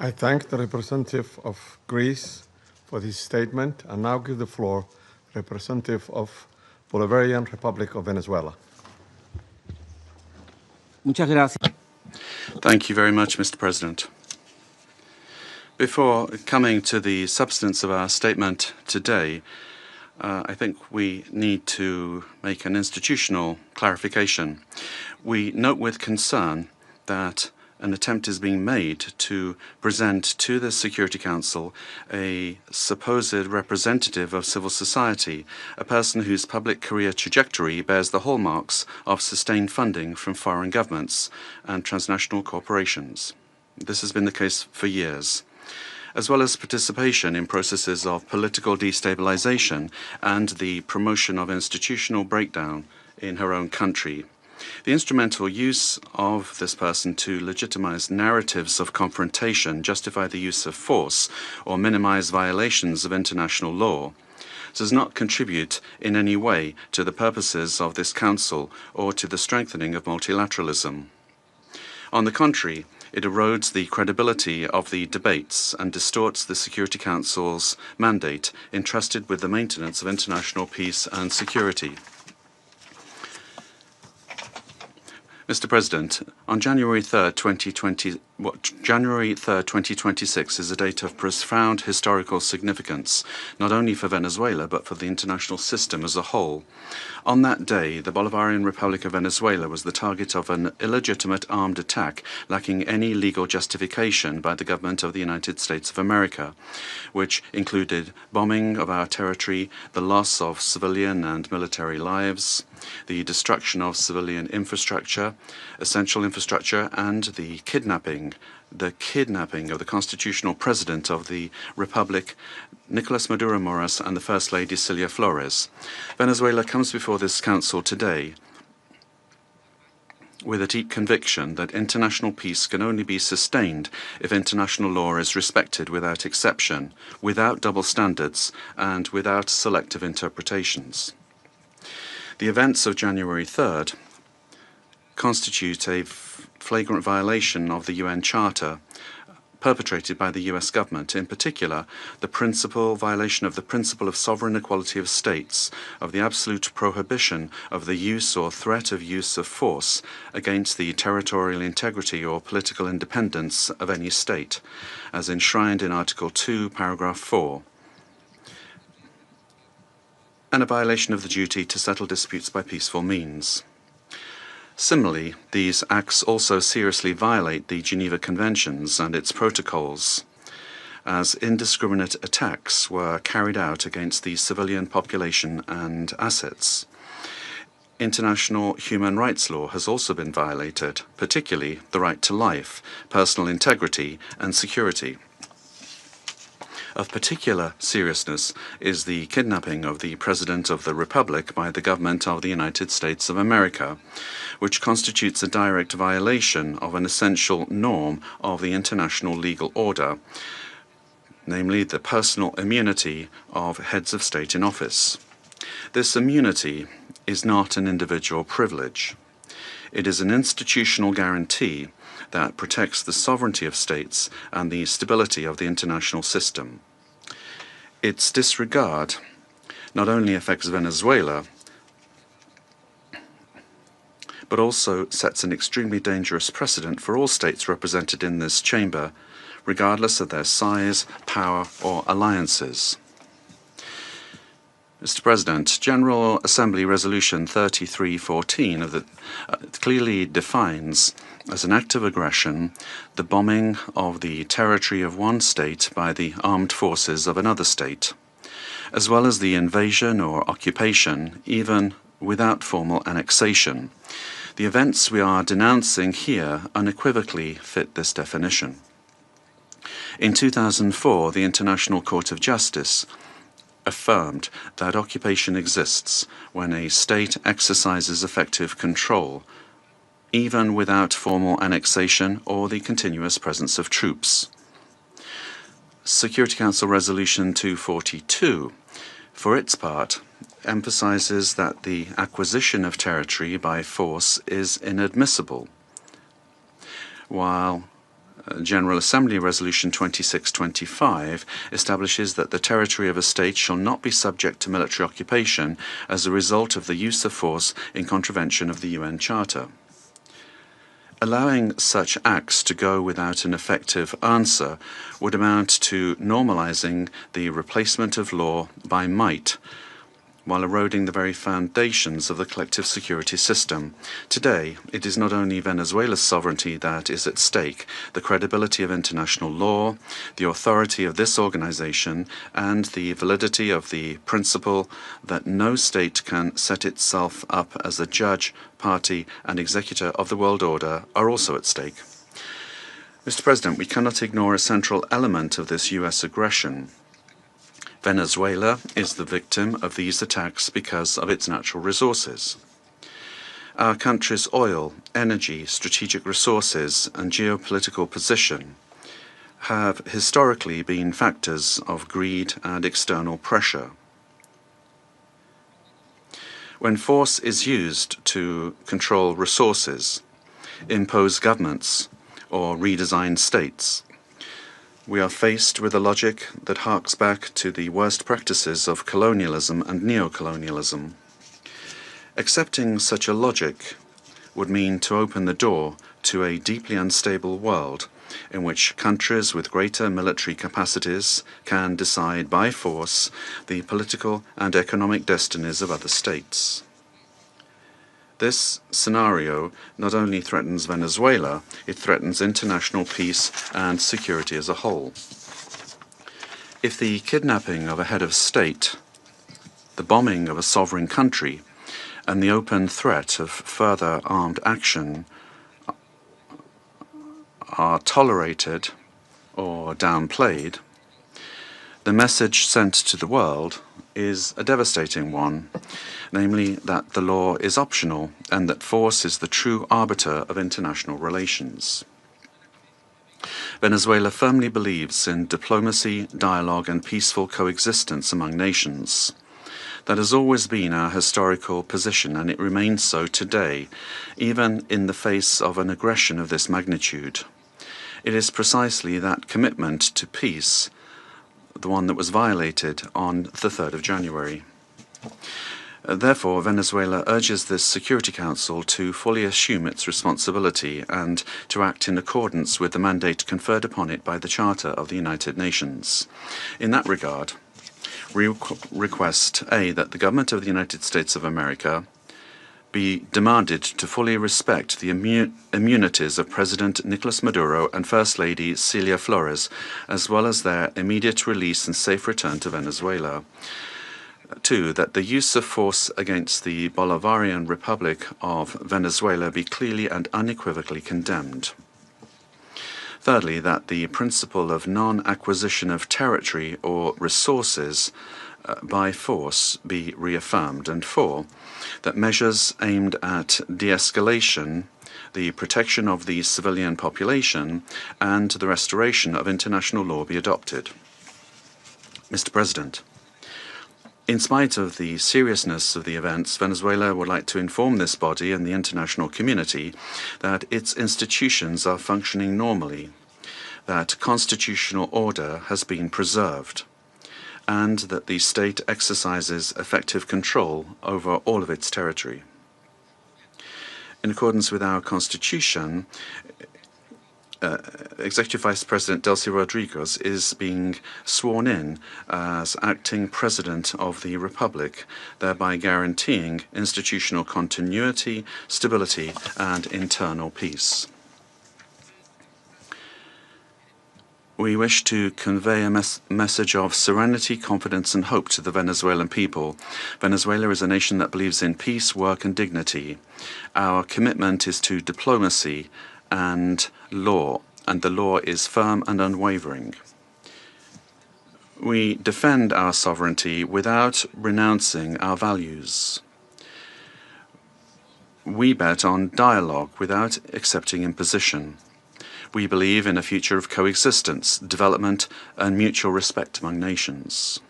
I thank the representative of Greece for this statement and now give the floor to the representative of Bolivarian Republic of Venezuela. Muchas gracias. Thank you very much, Mr. President. Before coming to the substance of our statement today, I think we need to make an institutional clarification. We note with concern that an attempt is being made to present to the Security Council a supposed representative of civil society, a person whose public career trajectory bears the hallmarks of sustained funding from foreign governments and transnational corporations. This has been the case for years, as well as participation in processes of political destabilization and the promotion of institutional breakdown in her own country. The instrumental use of this person to legitimize narratives of confrontation, justify the use of force, or minimize violations of international law does not contribute in any way to the purposes of this Council or to the strengthening of multilateralism. On the contrary, it erodes the credibility of the debates and distorts the Security Council's mandate entrusted with the maintenance of international peace and security. Mr. President, on January 3rd, 2026 is a date of profound historical significance, not only for Venezuela, but for the international system as a whole. On that day, the Bolivarian Republic of Venezuela was the target of an illegitimate armed attack lacking any legal justification by the government of the United States of America, which included bombing of our territory, the loss of civilian and military lives, the destruction of civilian infrastructure, essential infrastructure, and the kidnapping of the constitutional president of the Republic, Nicolás Maduro and the First Lady Cilia Flores. Venezuela comes before this Council today with a deep conviction that international peace can only be sustained if international law is respected without exception, without double standards, and without selective interpretations. The events of January 3rd constitute a flagrant violation of the UN Charter perpetrated by the US government, in particular the violation of the principle of sovereign equality of states, of the absolute prohibition of the use or threat of use of force against the territorial integrity or political independence of any state, as enshrined in Article 2, Paragraph 4, and a violation of the duty to settle disputes by peaceful means. Similarly, these acts also seriously violate the Geneva Conventions and its protocols, as indiscriminate attacks were carried out against the civilian population and assets. International human rights law has also been violated, particularly the right to life, personal integrity, and security. Of particular seriousness is the kidnapping of the President of the Republic by the government of the United States of America, which constitutes a direct violation of an essential norm of the international legal order, namely the personal immunity of heads of state in office. This immunity is not an individual privilege. It is an institutional guarantee that protects the sovereignty of states and the stability of the international system. Its disregard not only affects Venezuela, but also sets an extremely dangerous precedent for all states represented in this chamber, regardless of their size, power, or alliances. Mr. President, General Assembly Resolution 3314 clearly defines as an act of aggression the bombing of the territory of one state by the armed forces of another state, as well as the invasion or occupation, even without formal annexation. The events we are denouncing here unequivocally fit this definition. In 2004, the International Court of Justice affirmed that occupation exists when a state exercises effective control, even without formal annexation or the continuous presence of troops. Security Council Resolution 242, for its part, emphasizes that the acquisition of territory by force is inadmissible, while General Assembly Resolution 2625 establishes that the territory of a state shall not be subject to military occupation as a result of the use of force in contravention of the UN Charter. Allowing such acts to go without an effective answer would amount to normalizing the replacement of law by might, while eroding the very foundations of the collective security system. Today, it is not only Venezuela's sovereignty that is at stake, the credibility of international law, the authority of this organization, and the validity of the principle that no state can set itself up as a judge, party, and executor of the world order are also at stake. Mr. President, we cannot ignore a central element of this US aggression. Venezuela is the victim of these attacks because of its natural resources. Our country's oil, energy, strategic resources, and geopolitical position have historically been factors of greed and external pressure. When force is used to control resources, impose governments, or redesign states, we are faced with a logic that harks back to the worst practices of colonialism and neocolonialism. Accepting such a logic would mean to open the door to a deeply unstable world in which countries with greater military capacities can decide by force the political and economic destinies of other states. This scenario not only threatens Venezuela, it threatens international peace and security as a whole. If the kidnapping of a head of state, the bombing of a sovereign country, and the open threat of further armed action are tolerated or downplayed, the message sent to the world is a devastating one, namely that the law is optional and that force is the true arbiter of international relations. Venezuela firmly believes in diplomacy, dialogue, and peaceful coexistence among nations. That has always been our historical position, and it remains so today, even in the face of an aggression of this magnitude. It is precisely that commitment to peace, the one that was violated on the 3rd of January. Therefore, Venezuela urges this Security Council to fully assume its responsibility and to act in accordance with the mandate conferred upon it by the Charter of the United Nations. In that regard, we request, A, that the government of the United States of America be demanded to fully respect the immunities of President Nicolás Maduro and First Lady Cilia Flores, as well as their immediate release and safe return to Venezuela. 2, that the use of force against the Bolivarian Republic of Venezuela be clearly and unequivocally condemned. Thirdly, that the principle of non-acquisition of territory or resources by force be reaffirmed. And 4, that measures aimed at de-escalation, the protection of the civilian population, and the restoration of international law be adopted. Mr. President, in spite of the seriousness of the events, Venezuela would like to inform this body and the international community that its institutions are functioning normally, that constitutional order has been preserved, and that the state exercises effective control over all of its territory. In accordance with our Constitution, Executive Vice President Delcy Rodriguez is being sworn in as acting President of the Republic, thereby guaranteeing institutional continuity, stability, and internal peace. We wish to convey a message of serenity, confidence, and hope to the Venezuelan people. Venezuela is a nation that believes in peace, work, and dignity. Our commitment is to diplomacy and law, and the law is firm and unwavering. We defend our sovereignty without renouncing our values. We bet on dialogue without accepting imposition. We believe in a future of coexistence, development, and mutual respect among nations.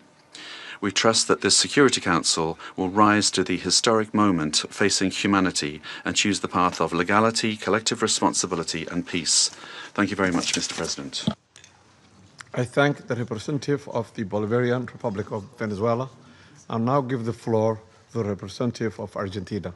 We trust that this Security Council will rise to the historic moment facing humanity and choose the path of legality, collective responsibility and peace. Thank you very much, Mr. President. I thank the representative of the Bolivarian Republic of Venezuela and now give the floor to the representative of Argentina.